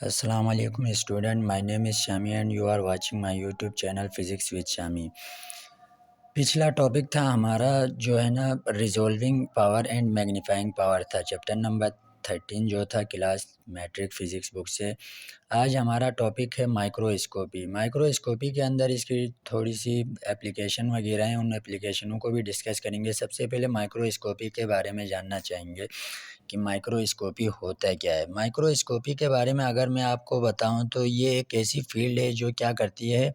Assalamu alaikum student, my name is Shami and you are watching my YouTube channel Physics with Shami। पिछला topic था हमारा जो है ना resolving power and magnifying power था, chapter number 13 जो था क्लास मैट्रिक फिज़िक्स बुक से। आज हमारा टॉपिक है माइक्रोस्कोपी। माइक्रोस्कोपी के अंदर इसकी थोड़ी सी एप्लीकेशन वगैरह हैं, उन एप्लीकेशनों को भी डिस्कस करेंगे। सबसे पहले माइक्रोस्कोपी के बारे में जानना चाहेंगे कि माइक्रोस्कोपी होता क्या है। माइक्रोस्कोपी के बारे में अगर मैं आपको बताऊं तो ये एक ऐसी फील्ड है जो क्या करती है,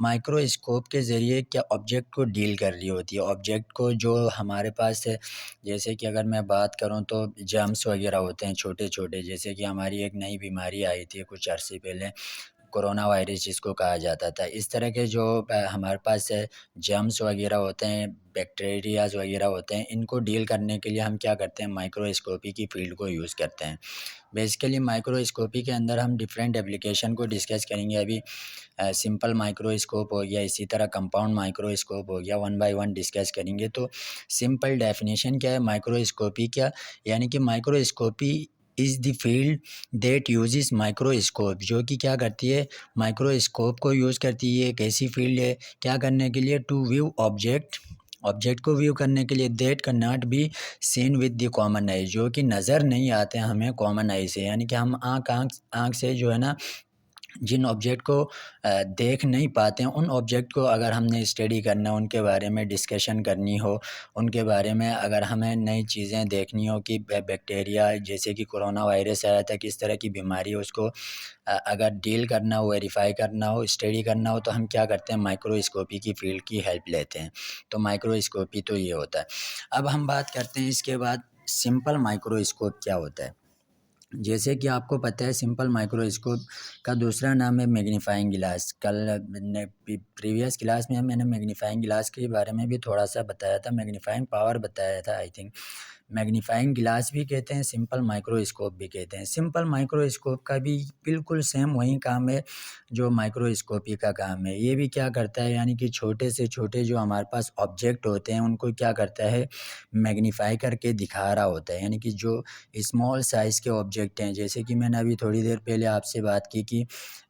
माइक्रोस्कोप के ज़रिए क्या ऑब्जेक्ट को डील कर रही होती है। ऑब्जेक्ट को जो हमारे पास है, जैसे कि अगर मैं बात करूं तो जर्म्स वगैरह होते हैं छोटे छोटे, जैसे कि हमारी एक नई बीमारी आई थी कुछ अरसे पहले, कोरोना वायरस जिसको कहा जाता था। इस तरह के जो हमारे पास जर्म्स वगैरह होते हैं, बैक्टीरियाज वगैरह होते हैं, इनको डील करने के लिए हम क्या करते हैं, माइक्रोस्कोपी की फील्ड को यूज़ करते हैं। बेसिकली माइक्रोस्कोपी के अंदर हम डिफरेंट एप्लीकेशन को डिस्कस करेंगे। अभी सिंपल माइक्रोस्कोप हो गया, इसी तरह कंपाउंड माइक्रोस्कोप हो गया, वन बाय वन डिस्कस करेंगे। तो सिंपल डेफिनेशन क्या है माइक्रोस्कोपी क्या, यानी कि microscopy is the field that uses microscope, जो कि क्या करती है, माइक्रोस्कोप को यूज़ करती है। एक ऐसी फील्ड है क्या करने के लिए, टू व्यू ऑब्जेक्ट को व्यू करने के लिए, that can not be seen with the common eye, जो कि नज़र नहीं आते हैं हमें कॉमन आई से। यानी कि हम आँख से जो है ना जिन ऑब्जेक्ट को देख नहीं पाते हैं, उन ऑब्जेक्ट को अगर हमने स्टडी करना, उनके बारे में डिस्कशन करनी हो, उनके बारे में अगर हमें नई चीज़ें देखनी हो कि बैक्टीरिया जैसे कि कोरोना वायरस आया था, किस तरह की बीमारी है, उसको अगर डील करना हो, वेरीफाई करना हो, स्टडी करना हो, तो हम क्या करते हैं, माइक्रोस्कोपी की फील्ड की हेल्प लेते हैं। तो माइक्रोस्कोपी तो ये होता है। अब हम बात करते हैं इसके बाद सिंपल माइक्रोस्कोप क्या होता है। जैसे कि आपको पता है सिंपल माइक्रोस्कोप का दूसरा नाम है मैग्नीफाइंग गिलास। कल प्रीवियस क्लास में मैंने मैग्नीफाइंग गिलास के बारे में भी थोड़ा सा बताया था, मैग्नीफाइंग पावर बताया था आई थिंक। मैग्नीफाइंग गिलास भी कहते हैं, सिंपल माइक्रोस्कोप भी कहते हैं। सिंपल माइक्रोस्कोप का भी बिल्कुल सेम वही काम है जो माइक्रोस्कोपी का काम है। ये भी क्या करता है, यानी कि छोटे से छोटे जो हमारे पास ऑब्जेक्ट होते हैं उनको क्या करता है, मैग्नीफाई करके दिखा रहा होता है। यानी कि जो स्मॉल साइज़ के ऑब्जेक्ट हैं, जैसे कि मैंने अभी थोड़ी देर पहले आपसे बात की कि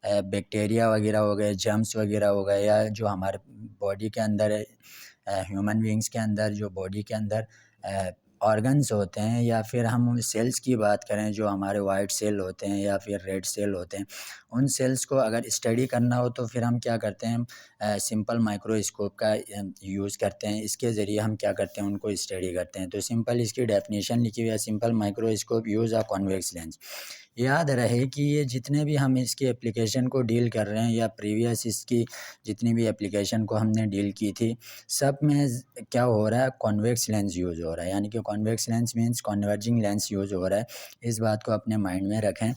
बैक्टीरिया वगैरह हो गए, जर्म्स वगैरह हो गए, या जो हमारे बॉडी के अंदर ह्यूमन बींग्स के अंदर जो बॉडी के अंदर ऑर्गन्स होते हैं, या फिर हम सेल्स की बात करें जो हमारे वाइट सेल होते हैं या फिर रेड सेल होते हैं, उन सेल्स को अगर स्टडी करना हो तो फिर हम क्या करते हैं, सिंपल माइक्रोस्कोप का यूज़ करते हैं। इसके ज़रिए हम क्या करते हैं, उनको स्टडी करते हैं। तो सिंपल इसकी डेफिनेशन लिखी हुई है, सिंपल माइक्रोस्कोप यूज़ अ कॉन्वेक्स लेंस। याद रहे कि ये जितने भी हम इसकी एप्लीकेशन को डील कर रहे हैं, या प्रीवियस इसकी जितनी भी एप्लीकेशन को हमने डील की थी, सब में क्या हो रहा है, कॉन्वेक्स लेंस यूज़ हो रहा है। यानी कि convex lens means converging lens use हो रहा है। इस बात को अपने माइंड में रखें।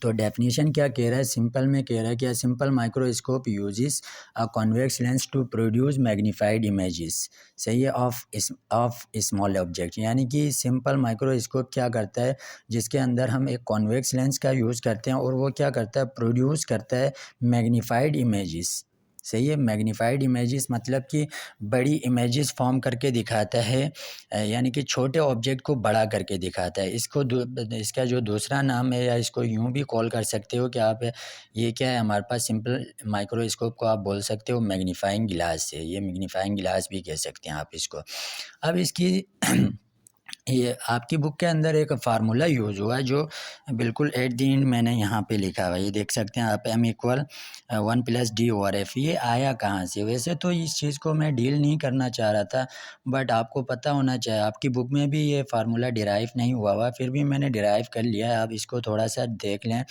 तो डेफिनेशन क्या कह रहा है, सिंपल में कह रहा है कि simple microscope uses a convex lens to produce magnified images, सही है, ऑफ स्मॉल ऑब्जेक्ट। यानी कि सिंपल माइक्रोस्कोप क्या करता है, जिसके अंदर हम एक कॉन्वेक्स लेंस का यूज़ करते हैं, और वो क्या करता है, प्रोड्यूस करता है मैग्नीफाइड इमेजेस। सही है, मैग्नीफाइड इमेजेस मतलब कि बड़ी इमेजेस फॉर्म करके दिखाता है, यानी कि छोटे ऑब्जेक्ट को बड़ा करके दिखाता है। इसका जो दूसरा नाम है, या इसको यूँ भी कॉल कर सकते हो कि आप, ये क्या है हमारे पास, सिंपल माइक्रोस्कोप को आप बोल सकते हो मैग्नीफाइंग गिलास है। ये मैग्नीफाइंग गिलास भी कह सकते हैं आप इसको। अब इसकी ये आपकी बुक के अंदर एक फार्मूला यूज़ हुआ है जो बिल्कुल एट द एंड मैंने यहाँ पे लिखा हुआ है, ये देख सकते हैं आप, M=1+D/F। ये आया कहाँ से? वैसे तो इस चीज़ को मैं डील नहीं करना चाह रहा था, बट आपको पता होना चाहिए, आपकी बुक में भी ये फार्मूला डिराइव नहीं हुआ, फिर भी मैंने डिराइव कर लिया है। आप इसको थोड़ा सा देख लें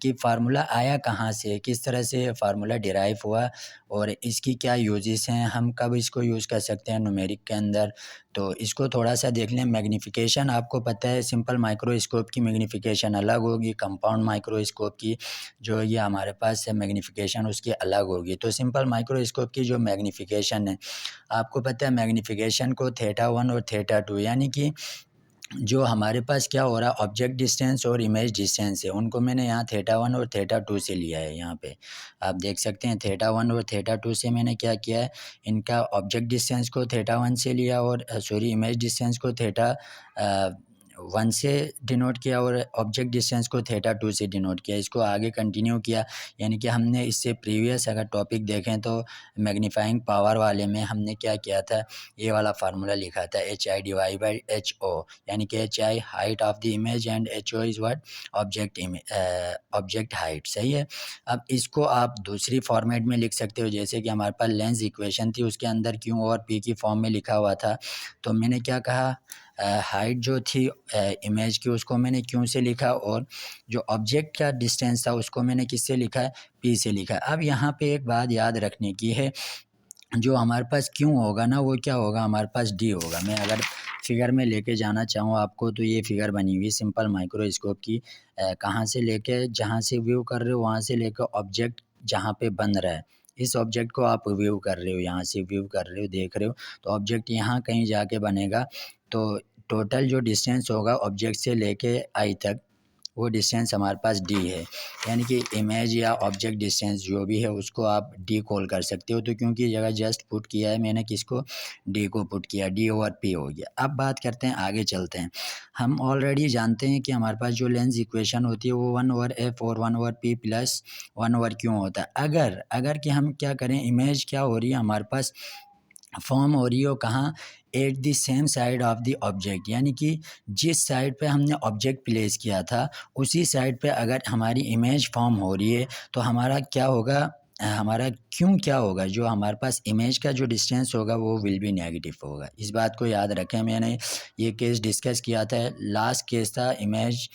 कि फार्मूला आया कहाँ से, किस तरह से फार्मूला डिराइव हुआ, और इसकी क्या यूजेस हैं, हम कब इसको यूज़ कर सकते हैं न्यूमेरिक के अंदर। तो इसको थोड़ा सा देख लें। मैग्नीफिकेशन आपको पता है, सिंपल माइक्रोस्कोप की मैग्नीफिकेशन अलग होगी, कंपाउंड माइक्रोस्कोप की जो ये हमारे पास है मैग्नीफिकेशन उसकी अलग होगी। तो सिंपल माइक्रोस्कोप की जो मैग्नीफिकेशन है, आपको पता है मैग्नीफिकेशन को थीटा 1 और थीटा 2, यानी कि जो हमारे पास क्या हो रहा है, ऑब्जेक्ट डिस्टेंस और इमेज डिस्टेंस है, उनको मैंने यहाँ थीटा 1 और थीटा 2 से लिया है। यहाँ पे आप देख सकते हैं थीटा 1 और थीटा 2 से मैंने क्या किया है, इनका ऑब्जेक्ट डिस्टेंस को थीटा 1 से लिया, और सॉरी इमेज डिस्टेंस को 1 से डिनोट किया और ऑब्जेक्ट डिस्टेंस को थीटा 2 से डिनोट किया। इसको आगे कंटिन्यू किया, यानी कि हमने इससे प्रीवियस अगर टॉपिक देखें तो मैग्नीफाइंग पावर वाले में हमने क्या किया था, ये वाला फार्मूला लिखा था HI डिवाइड बाई HO, यानी कि HI height of the image and HO is what, object height. सही है। अब इसको आप दूसरी फॉर्मेट में लिख सकते हो, जैसे कि हमारे पास लेंस इक्वेशन थी, उसके अंदर Q और P की फॉर्म में लिखा हुआ था। तो मैंने क्या कहा, हाइट जो थी इमेज की उसको मैंने Q से लिखा, और जो ऑब्जेक्ट का डिस्टेंस था उसको मैंने किससे लिखा है, P से लिखा। अब यहाँ पे एक बात याद रखने की है, जो हमारे पास Q होगा ना वो क्या होगा, हमारे पास D होगा। मैं अगर फिगर में लेके जाना चाहूँ आपको, तो ये फिगर बनी हुई सिंपल माइक्रोस्कोप की, कहाँ से लेके, जहाँ से व्यू कर रहे हो वहाँ से लेकर ऑब्जेक्ट जहाँ पे बन रहा है, इस ऑब्जेक्ट को आप व्यू कर रहे हो, यहाँ से व्यू कर रहे हो, देख रहे हो, तो ऑब्जेक्ट यहाँ कहीं जाके बनेगा। तो टोटल जो डिस्टेंस होगा ऑब्जेक्ट से लेके आई तक, वो डिस्टेंस हमारे पास D है, यानी कि इमेज या ऑब्जेक्ट डिस्टेंस जो भी है उसको आप D कॉल कर सकते हो। तो क्योंकि जगह जस्ट पुट किया है मैंने, किसको, D को पुट किया, D ओवर P हो गया। अब बात करते हैं, आगे चलते हैं। हम ऑलरेडी जानते हैं कि हमारे पास जो लेंस इक्वेशन होती है वो 1/f और 1/p प्लस 1/q होता है। अगर कि हम क्या करें, इमेज क्या हो रही है हमारे पास, फॉर्म हो रही हो कहाँ, at the same side of the object, यानी कि जिस साइड पे हमने ऑब्जेक्ट प्लेस किया था उसी साइड पे अगर हमारी इमेज फॉर्म हो रही है, तो हमारा क्या होगा, हमारा क्यों क्या होगा, जो हमारे पास इमेज का जो डिस्टेंस होगा वो विल बी नेगेटिव होगा। इस बात को याद रखें, मैंने ये केस डिस्कस किया था, लास्ट केस था image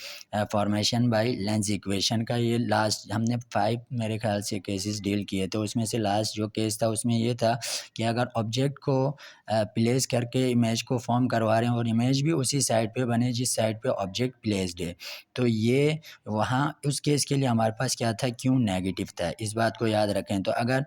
formation by lens equation का। ये लास्ट हमने 5 मेरे ख्याल से केसेस डील किए थे, उसमें से लास्ट जो केस था उसमें ये था कि अगर ऑब्जेक्ट को प्लेस करके इमेज को फॉर्म करवा रहे हैं और इमेज भी उसी साइड पे बने जिस साइड पे ऑब्जेक्ट प्लेस्ड है, तो ये वहाँ उस केस के लिए हमारे पास क्या था, क्यों नेगेटिव था। इस बात को याद रखें। तो अगर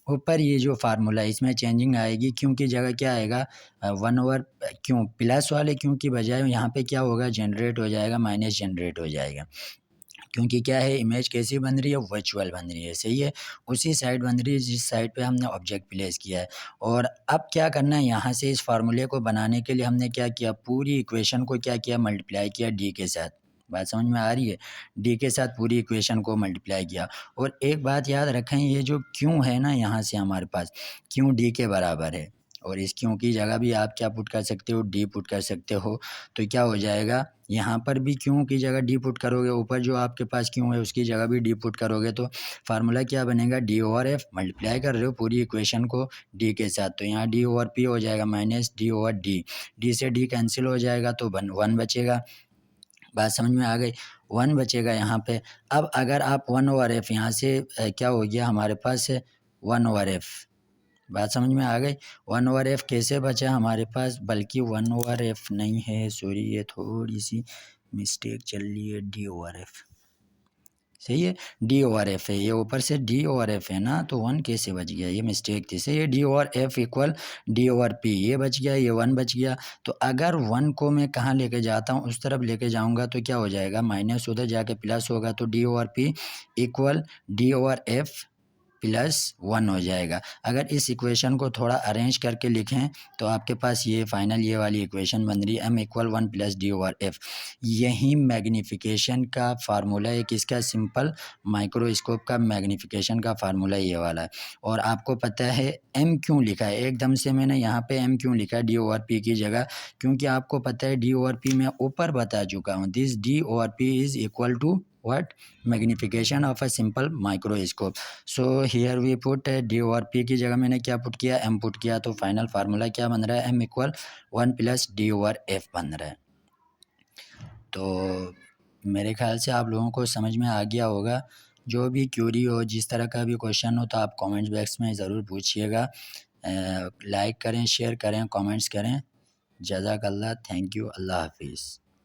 ऊपर ये जो फार्मूला इसमें चेंजिंग आएगी, क्यों की जगह क्या आएगा, 1/, क्यों प्लस वाले क्यों की बजाय यहाँ पे क्या होगा, जनरेट हो जाएगा, माइनस जनरेट हो जाएगा। क्योंकि क्या है, इमेज कैसी बन रही है, वर्चुअल बन रही है। सही है, उसी साइड बन रही है जिस साइड पे हमने ऑब्जेक्ट प्लेस किया है। और अब क्या करना है, यहाँ से इस फार्मूले को बनाने के लिए हमने क्या किया, पूरी इक्वेशन को क्या किया, मल्टीप्लाई किया D के साथ। बात समझ में आ रही है, D के साथ पूरी इक्वेशन को मल्टीप्लाई किया। और एक बात याद रखें, ये जो क्यों है ना, यहाँ से हमारे पास क्यों D के बराबर है, और इस क्यों की जगह भी आप क्या पुट कर सकते हो, D पुट कर सकते हो। तो क्या हो जाएगा, यहाँ पर भी क्यों की जगह D पुट करोगे, ऊपर जो आपके पास क्यों है उसकी जगह भी D पुट करोगे, तो फार्मूला क्या बनेगा, D ओवर F, मल्टीप्लाई कर रहे हो पूरी इक्वेशन को D के साथ, तो यहाँ D ओवर P हो जाएगा minus D over D, D से D कैंसिल हो जाएगा तो 1 बचेगा। बात समझ में आ गई, 1 बचेगा यहाँ पे। अब अगर आप 1 ओवर F यहाँ से क्या हो गया हमारे पास 1 ओवर F, बात समझ में आ गई। 1 ओवर F कैसे बचा हमारे पास, बल्कि 1 ओवर F नहीं है, सॉरी, ये थोड़ी सी मिस्टेक चल रही है, D ओवर F। सही है, D ओवर F है, ये ऊपर से D ओवर F है ना, तो 1 कैसे बच गया, ये मिस्टेक थी। सही है, D over F equal D over P, ये बच गया, ये 1 बच गया। तो अगर 1 को मैं कहाँ लेके जाता हूँ, उस तरफ लेके जाऊँगा तो क्या हो जाएगा, माइनस उधर जाके प्लस होगा, तो D over P equal D over F plus 1 हो जाएगा। अगर इस इक्वेशन को थोड़ा अरेंज करके लिखें तो आपके पास ये फाइनल ये वाली इक्वेशन बन रही है, m equal 1 plus D over F। यही मैग्नीफिकेशन का फार्मूला है, किसका, सिंपल माइक्रोस्कोप का मैग्नीफिकेशन का फार्मूला ये वाला है। और आपको पता है m क्यों लिखा है, एकदम से मैंने यहाँ पे m क्यों लिखा है D ओवर P की जगह, क्योंकि आपको पता है D ओवर P मैं ऊपर बता चुका हूँ, this D over P is equal to what, magnification of a simple microscope। So here we put D over P की जगह मैंने क्या पुट किया, m पुट किया, तो फाइनल फार्मूला क्या बन रहा है, m equal 1 plus D over F बन रहा है। तो मेरे ख्याल से आप लोगों को समझ में आ गया होगा। जो भी क्यूरी हो, जिस तरह का भी क्वेश्चन हो, तो आप कमेंट बॉक्स में ज़रूर पूछिएगा। लाइक करें, शेयर करें, कमेंट्स करें। जज़ाकल्लाह, थैंक यू, अल्लाह हाफिज़।